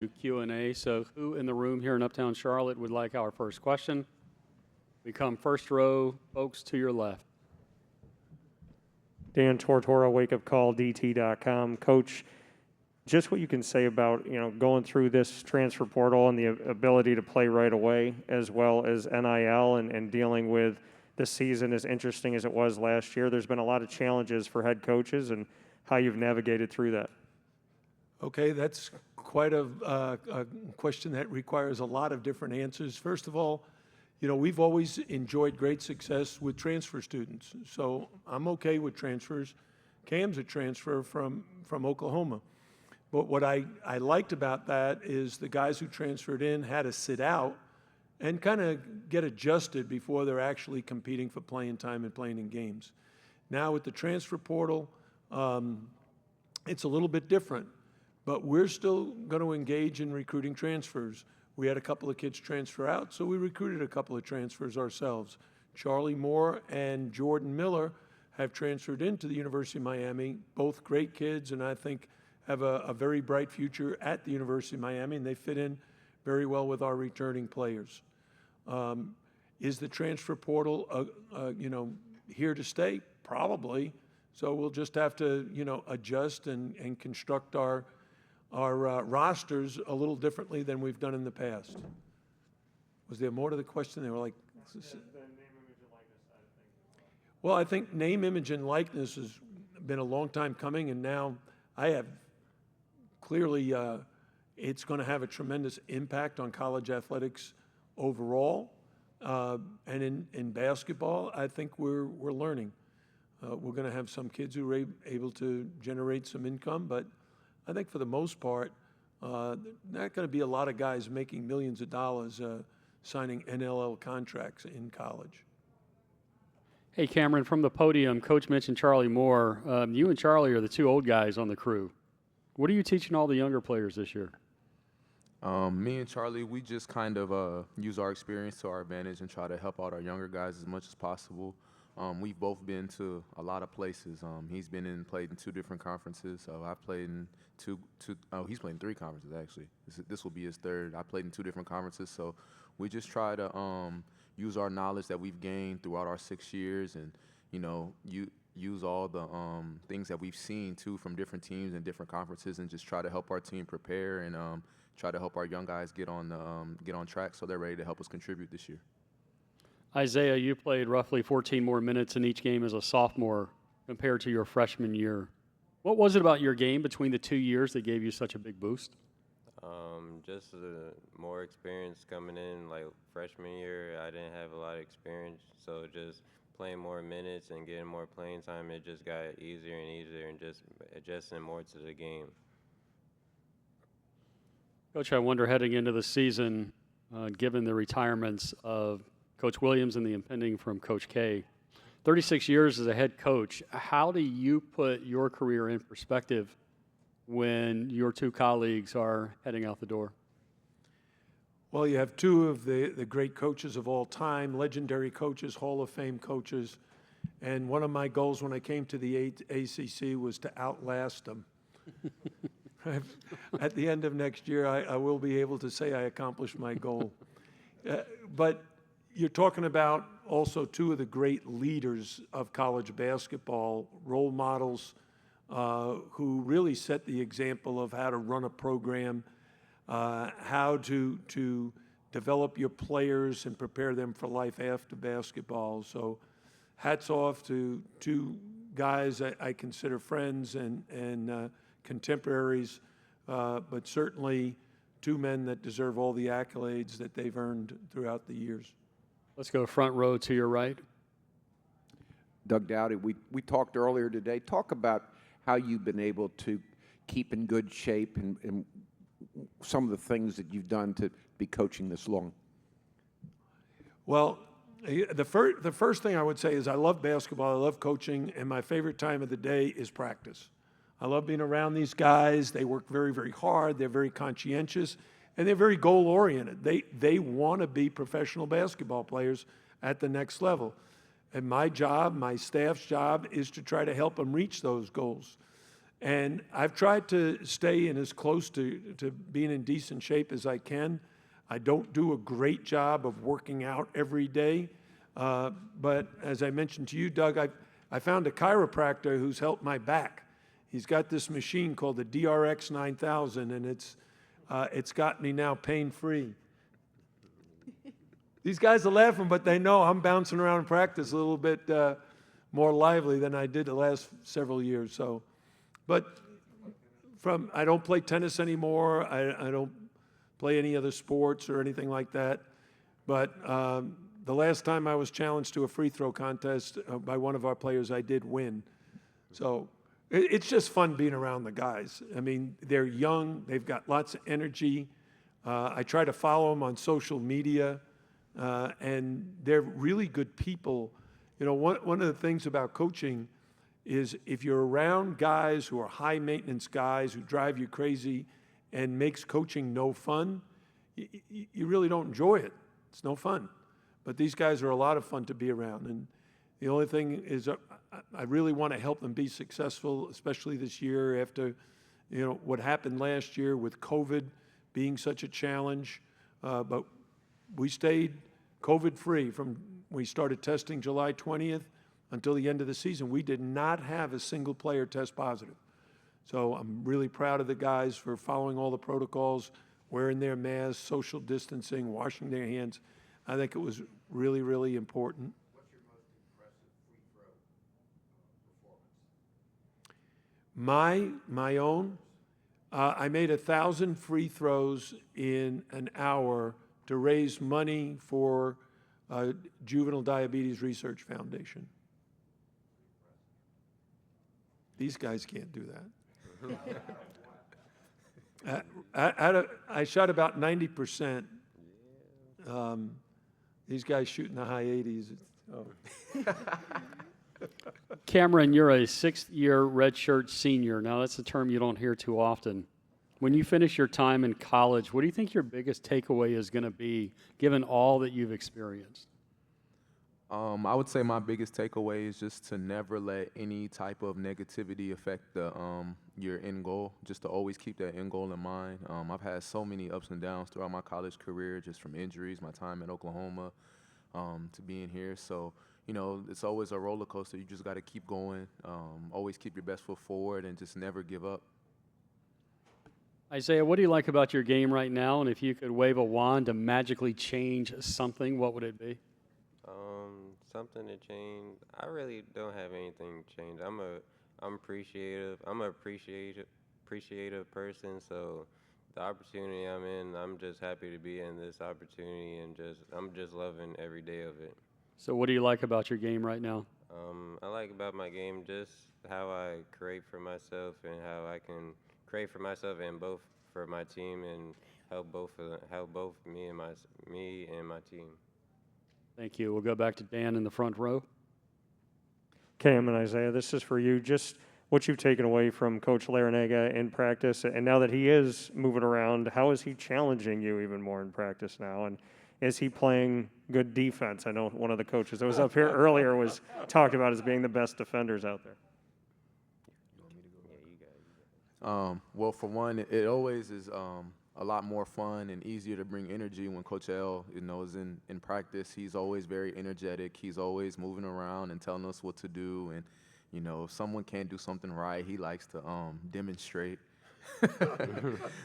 Q&A. So who in the room here in Uptown Charlotte would like our first question? We come first row, folks to your left. Dan Tortora, wakeupcalldt.com. Coach, just what you can say about, going through this transfer portal and the ability to play right away, as well as NIL and dealing with the season as interesting as it was last year. There's been a lot of challenges for head coaches and how you've navigated through that. Okay, that's quite a question that requires a lot of different answers. First of all, we've always enjoyed great success with transfer students, so I'm okay with transfers. Cam's a transfer from Oklahoma. But what I liked about that is the guys who transferred in had to sit out and kind of get adjusted before they're actually competing for playing time and playing in games. Now with the transfer portal, it's a little bit different, but we're still going to engage in recruiting transfers. We had a couple of kids transfer out, so we recruited a couple of transfers ourselves. Charlie Moore and Jordan Miller have transferred into the University of Miami, both great kids, and I think have a very bright future at the University of Miami, and they fit in very well with our returning players. Is the transfer portal, here to stay? Probably. So we'll just have to, adjust and construct our rosters a little differently than we've done in the past. Was there more to the question? They were like, well, I think name, image, and likeness has been a long time coming, and now I have clearly it's going to have a tremendous impact on college athletics overall, and in basketball, I think we're learning. We're going to have some kids who are able to generate some income, but I think for the most part, not going to be a lot of guys making millions of dollars signing NLL contracts in college. Hey, Cameron, from the podium, Coach mentioned Charlie Moore. You and Charlie are the two old guys on the crew. What are you teaching all the younger players this year? Me and Charlie, we just kind of use our experience to our advantage and try to help out our younger guys as much as possible. We've both been to a lot of places. He's played in 2 different conferences. So I played in he's played in 3 conferences actually. This will be his 3rd. I played in 2 different conferences. So we just try to use our knowledge that we've gained throughout our 6 years, and use all the things that we've seen too from different teams and different conferences, and just try to help our team prepare and try to help our young guys get on track so they're ready to help us contribute this year. Isaiah, you played roughly 14 more minutes in each game as a sophomore compared to your freshman year. What was it about your game between the 2 years that gave you such a big boost? Just more experience coming in. Like freshman year, I didn't have a lot of experience, so just playing more minutes and getting more playing time, it just got easier and easier, and just adjusting more to the game. Coach, I wonder, heading into the season, given the retirements of Coach Williams and the impending from Coach K, 36 years as a head coach, how do you put your career in perspective when your 2 colleagues are heading out the door? Well, you have 2 of the great coaches of all time, legendary coaches, Hall of Fame coaches, and one of my goals when I came to the ACC was to outlast them. At the end of next year, I will be able to say I accomplished my goal. But you're talking about also 2 of the great leaders of college basketball, role models who really set the example of how to run a program, how to develop your players and prepare them for life after basketball. So hats off to 2 guys I consider friends and contemporaries, but certainly 2 men that deserve all the accolades that they've earned throughout the years. Let's go front row to your right. Doug Dowdy, we talked earlier today. Talk about how you've been able to keep in good shape and some of the things that you've done to be coaching this long. Well, the first thing I would say is I love basketball, I love coaching, and my favorite time of the day is practice. I love being around these guys. They work very, very hard. They're very conscientious, and they're very goal-oriented. They want to be professional basketball players at the next level. And my job, my staff's job, is to try to help them reach those goals. And I've tried to stay in as close to being in decent shape as I can. I don't do a great job of working out every day. But as I mentioned to you, Doug, I found a chiropractor who's helped my back. He's got this machine called the DRX 9000, and it's got me now pain-free. These guys are laughing, but they know I'm bouncing around in practice a little bit more lively than I did the last several years. So, but I don't play tennis anymore. I don't play any other sports or anything like that. But the last time I was challenged to a free throw contest by one of our players, I did win. So it's just fun being around the guys. I mean, they're young. They've got lots of energy. I try to follow them on social media. And they're really good people. You know, one of the things about coaching is if you're around guys who are high maintenance guys who drive you crazy and makes coaching no fun, you really don't enjoy it. It's no fun. But these guys are a lot of fun to be around. And the only thing is I really want to help them be successful, especially this year after, you know, what happened last year with COVID being such a challenge. But we stayed COVID-free from we started testing July 20th until the end of the season. We did not have a single player test positive. So I'm really proud of the guys for following all the protocols, wearing their masks, social distancing, washing their hands. I think it was really, really important. What's your most impressive free throw performance? My own, I made 1,000 free throws in an hour to raise money for Juvenile Diabetes Research Foundation. These guys can't do that. I shot about 90%. These guys shoot in the high 80s. Oh. Cameron, you're a sixth-year redshirt senior. Now, that's a term you don't hear too often. When you finish your time in college, what do you think your biggest takeaway is going to be, given all that you've experienced? I would say my biggest takeaway is just to never let any type of negativity affect your end goal, just to always keep that end goal in mind. I've had so many ups and downs throughout my college career, just from injuries, my time in Oklahoma, to being here. So, you know, it's always a roller coaster. You just got to keep going, always keep your best foot forward, and just never give up. Isaiah, what do you like about your game right now? And if you could wave a wand to magically change something, what would it be? Something to change. I really don't have anything to change. I'm appreciative. I'm an appreciative person. So the opportunity I'm in, I'm just happy to be in this opportunity, and I'm just loving every day of it. So what do you like about your game right now? I like about my game just how I create for myself and how I can create for myself and both for my team and help both me and my team. Thank you. We'll go back to Dan in the front row. Cam and Isaiah, this is for you. Just what you've taken away from Coach Larranaga in practice, and now that he is moving around, how is he challenging you even more in practice now? And is he playing good defense? I know one of the coaches that was up here earlier was talked about as being the best defenders out there. Well, for one, it always is a lot more fun and easier to bring energy when Coach L, you know, is in practice. He's always very energetic. He's always moving around and telling us what to do. And, you know, if someone can't do something right, he likes to demonstrate.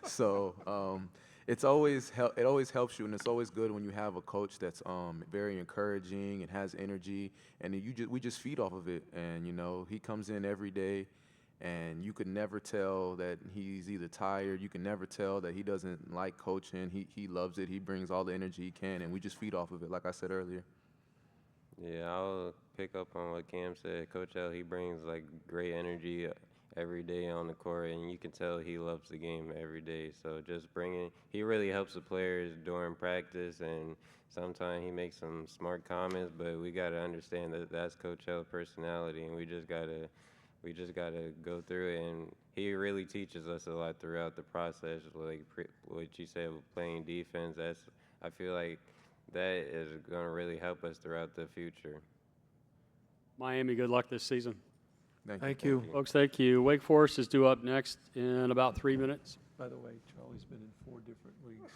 So it always helps you, and it's always good when you have a coach that's very encouraging and has energy, and we just feed off of it. And, you know, he comes in every day, and you could never tell that he's either tired. You can never tell that he doesn't like coaching. He loves it. He brings all the energy he can, and we just feed off of it, like I said earlier. Yeah, I'll pick up on what Cam said. Coach L, he brings like great energy every day on the court, and you can tell he loves the game every day. So he really helps the players during practice, and sometimes he makes some smart comments, but we got to understand that that's Coach L's personality, and we just got to go through it, and he really teaches us a lot throughout the process. Like what you said with playing defense, I feel like that is going to really help us throughout the future. Miami, good luck this season. Thank you. Folks, thank you. Wake Forest is due up next in about 3 minutes. By the way, Charlie's been in 4 different leagues.